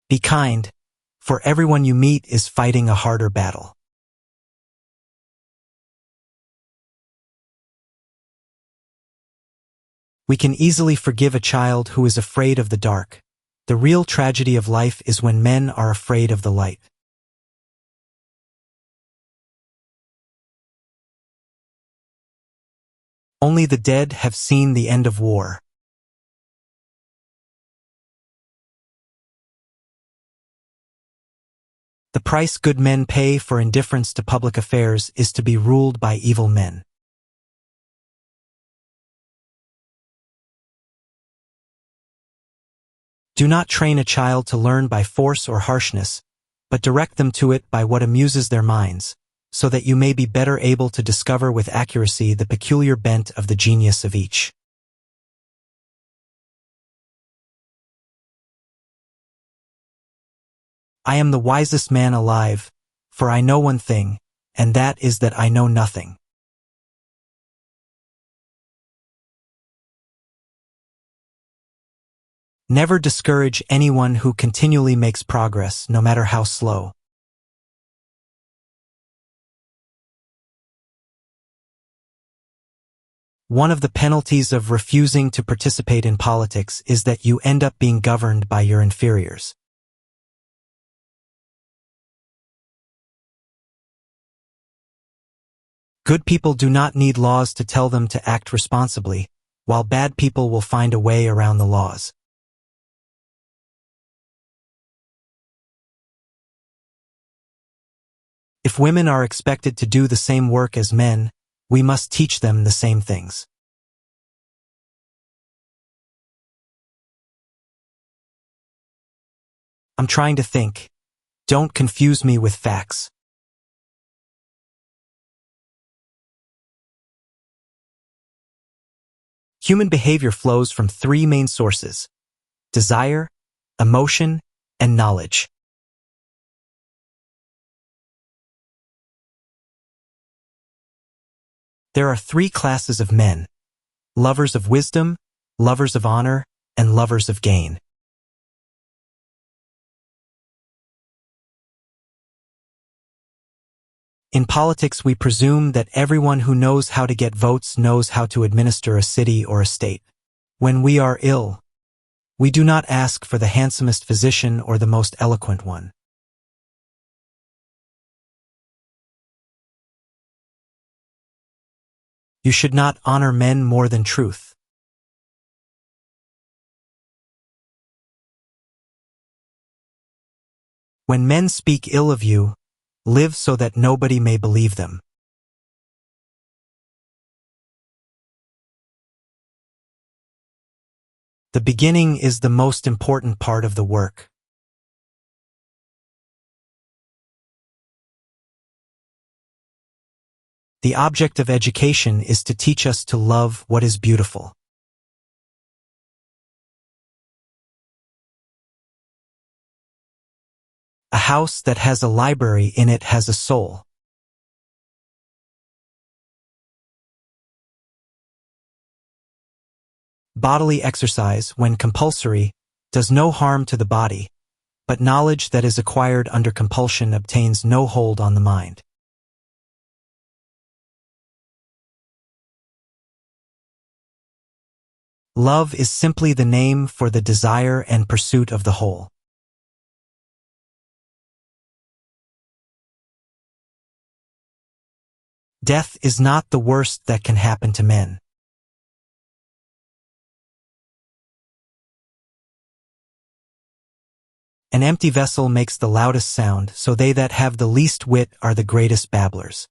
Be kind, for everyone you meet is fighting a harder battle. We can easily forgive a child who is afraid of the dark. The real tragedy of life is when men are afraid of the light. Only the dead have seen the end of war. The price good men pay for indifference to public affairs is to be ruled by evil men. Do not train a child to learn by force or harshness, but direct them to it by what amuses their minds, so that you may be better able to discover with accuracy the peculiar bent of the genius of each. I am the wisest man alive, for I know one thing, and that is that I know nothing. Never discourage anyone who continually makes progress, no matter how slow. One of the penalties of refusing to participate in politics is that you end up being governed by your inferiors. Good people do not need laws to tell them to act responsibly, while bad people will find a way around the laws. If women are expected to do the same work as men, we must teach them the same things. I'm trying to think. Don't confuse me with facts. Human behavior flows from three main sources: desire, emotion, and knowledge. There are three classes of men: lovers of wisdom, lovers of honor, and lovers of gain. In politics, we presume that everyone who knows how to get votes knows how to administer a city or a state. When we are ill, we do not ask for the handsomest physician or the most eloquent one. You should not honor men more than truth. When men speak ill of you, live so that nobody may believe them. The beginning is the most important part of the work. The object of education is to teach us to love what is beautiful. A house that has a library in it has a soul. Bodily exercise, when compulsory, does no harm to the body, but knowledge that is acquired under compulsion obtains no hold on the mind. Love is simply the name for the desire and pursuit of the whole. Death is not the worst that can happen to men. An empty vessel makes the loudest sound, so they that have the least wit are the greatest babblers.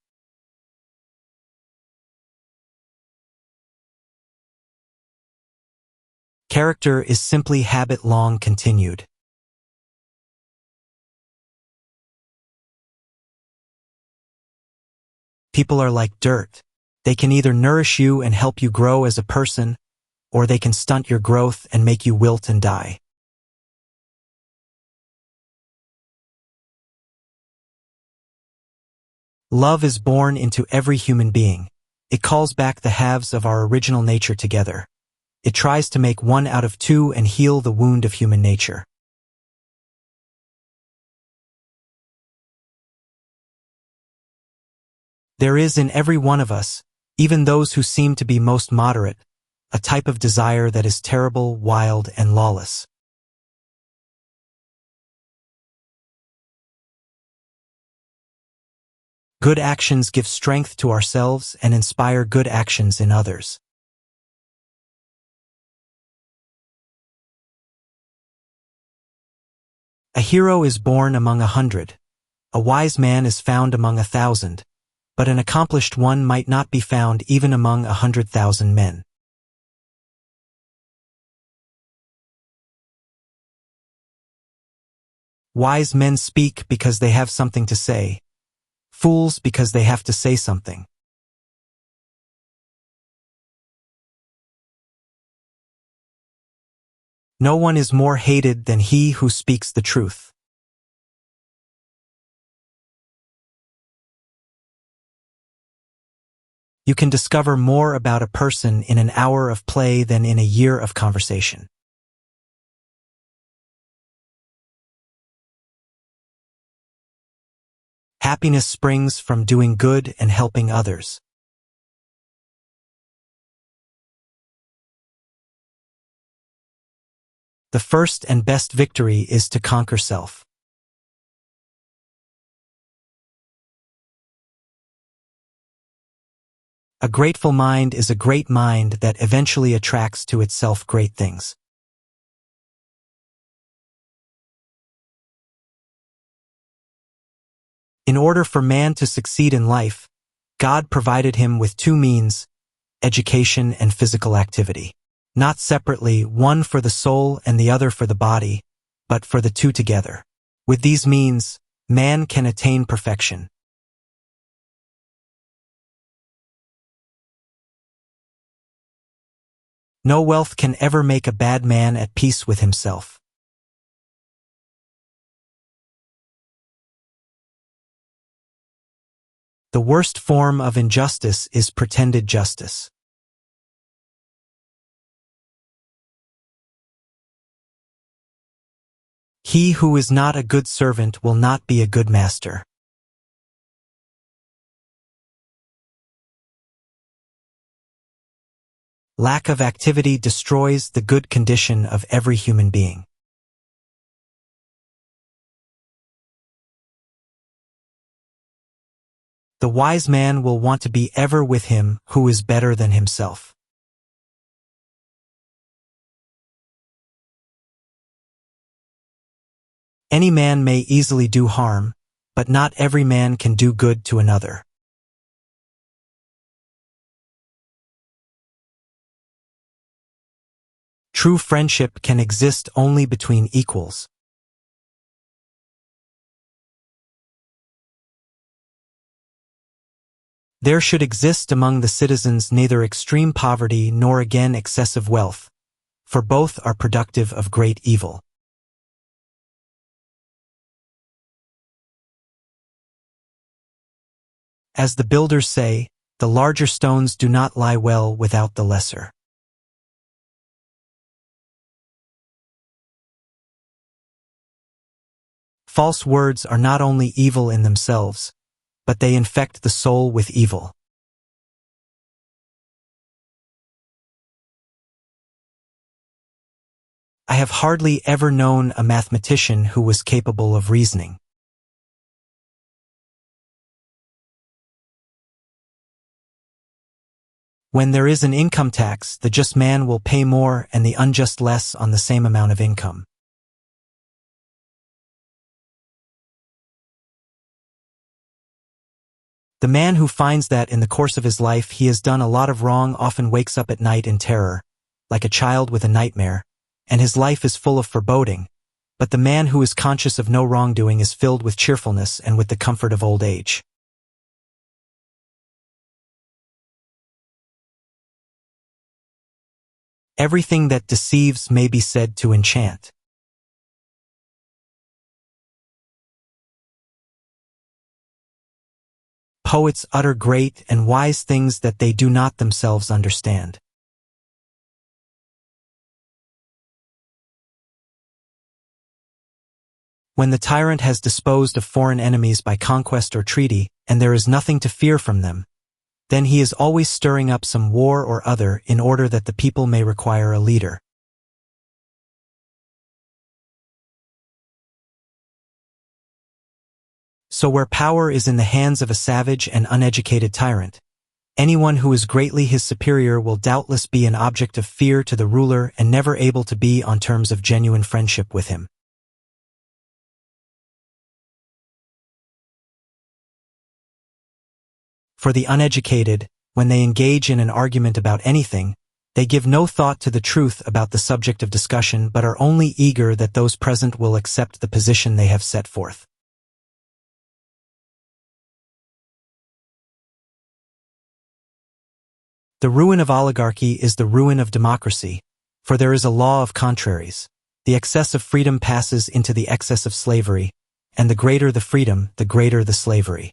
Character is simply habit long continued. People are like dirt. They can either nourish you and help you grow as a person, or they can stunt your growth and make you wilt and die. Love is born into every human being. It calls back the halves of our original nature together. It tries to make one out of two and heal the wound of human nature. There is in every one of us, even those who seem to be most moderate, a type of desire that is terrible, wild, and lawless. Good actions give strength to ourselves and inspire good actions in others. A hero is born among 100. A wise man is found among 1,000, but an accomplished one might not be found even among 100,000 men. Wise men speak because they have something to say. Fools because they have to say something. No one is more hated than he who speaks the truth. You can discover more about a person in an hour of play than in a year of conversation. Happiness springs from doing good and helping others. The first and best victory is to conquer self. A grateful mind is a great mind that eventually attracts to itself great things. In order for man to succeed in life, God provided him with two means, education and physical activity. Not separately, one for the soul and the other for the body, but for the two together. With these means, man can attain perfection. No wealth can ever make a bad man at peace with himself. The worst form of injustice is pretended justice. He who is not a good servant will not be a good master. Lack of activity destroys the good condition of every human being. The wise man will want to be ever with him who is better than himself. Any man may easily do harm, but not every man can do good to another. True friendship can exist only between equals. There should exist among the citizens neither extreme poverty nor again excessive wealth, for both are productive of great evil. As the builders say, the larger stones do not lie well without the lesser. False words are not only evil in themselves, but they infect the soul with evil. I have hardly ever known a mathematician who was capable of reasoning. When there is an income tax, the just man will pay more and the unjust less on the same amount of income. The man who finds that in the course of his life he has done a lot of wrong often wakes up at night in terror, like a child with a nightmare, and his life is full of foreboding, but the man who is conscious of no wrongdoing is filled with cheerfulness and with the comfort of old age. Everything that deceives may be said to enchant. Poets utter great and wise things that they do not themselves understand. When the tyrant has disposed of foreign enemies by conquest or treaty, and there is nothing to fear from them, then he is always stirring up some war or other in order that the people may require a leader. So where power is in the hands of a savage and uneducated tyrant, anyone who is greatly his superior will doubtless be an object of fear to the ruler and never able to be on terms of genuine friendship with him. For the uneducated, when they engage in an argument about anything, they give no thought to the truth about the subject of discussion but are only eager that those present will accept the position they have set forth. The ruin of oligarchy is the ruin of democracy, for there is a law of contraries. The excess of freedom passes into the excess of slavery, and the greater the freedom, the greater the slavery.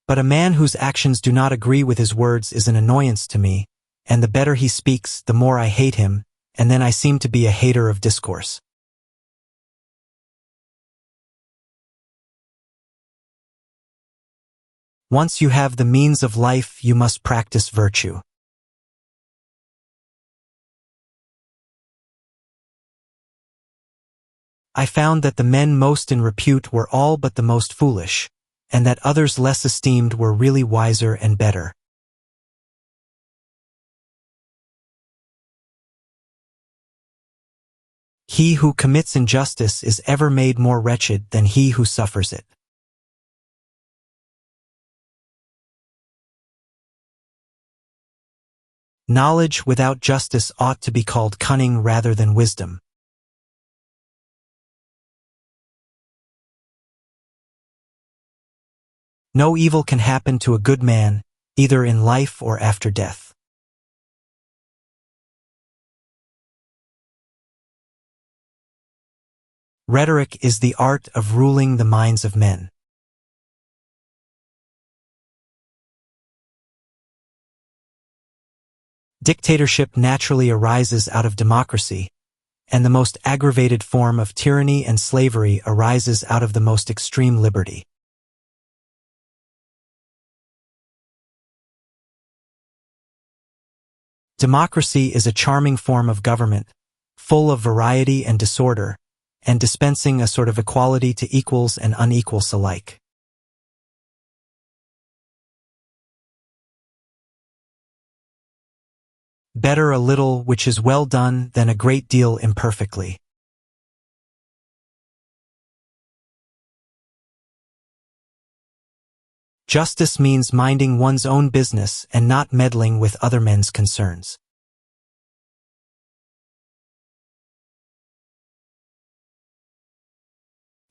But a man whose actions do not agree with his words is an annoyance to me, and the better he speaks, the more I hate him, and then I seem to be a hater of discourse. Once you have the means of life, you must practice virtue. I found that the men most in repute were all but the most foolish, and that others less esteemed were really wiser and better. He who commits injustice is ever made more wretched than he who suffers it. Knowledge without justice ought to be called cunning rather than wisdom. No evil can happen to a good man, either in life or after death. Rhetoric is the art of ruling the minds of men. Dictatorship naturally arises out of democracy, and the most aggravated form of tyranny and slavery arises out of the most extreme liberty. Democracy is a charming form of government, full of variety and disorder, and dispensing a sort of equality to equals and unequals alike. Better a little which is well done than a great deal imperfectly. Justice means minding one's own business and not meddling with other men's concerns.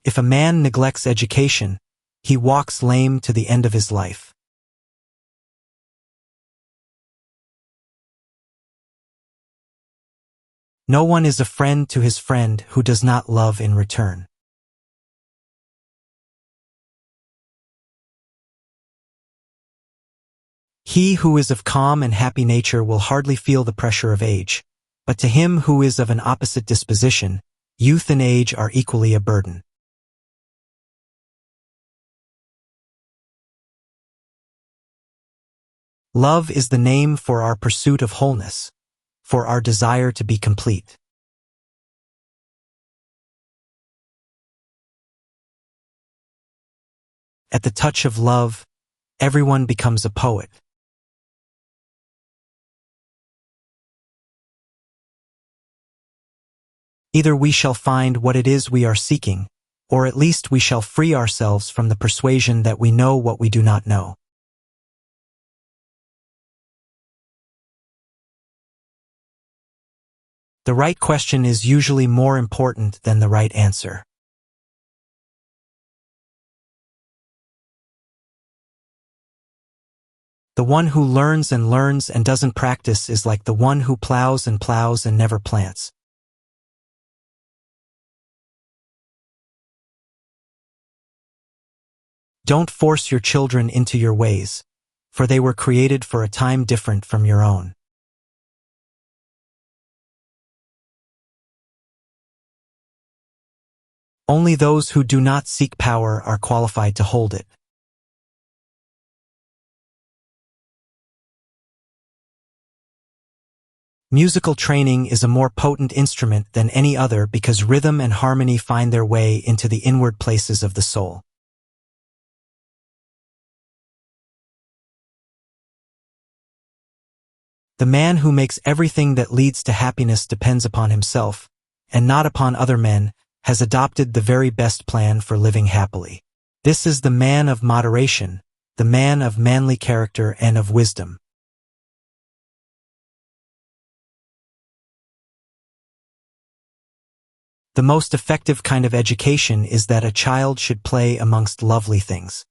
If a man neglects education, he walks lame to the end of his life. No one is a friend to his friend who does not love in return. He who is of calm and happy nature will hardly feel the pressure of age, but to him who is of an opposite disposition, youth and age are equally a burden. Love is the name for our pursuit of wholeness, for our desire to be complete. At the touch of love, everyone becomes a poet. Either we shall find what it is we are seeking, or at least we shall free ourselves from the persuasion that we know what we do not know. The right question is usually more important than the right answer. The one who learns and doesn't practice is like the one who plows and never plants. Don't force your children into your ways, for they were created for a time different from your own. Only those who do not seek power are qualified to hold it. Musical training is a more potent instrument than any other because rhythm and harmony find their way into the inward places of the soul. The man who makes everything that leads to happiness depends upon himself, and not upon other men, has adopted the very best plan for living happily. This is the man of moderation, the man of manly character and of wisdom. The most effective kind of education is that a child should play amongst lovely things.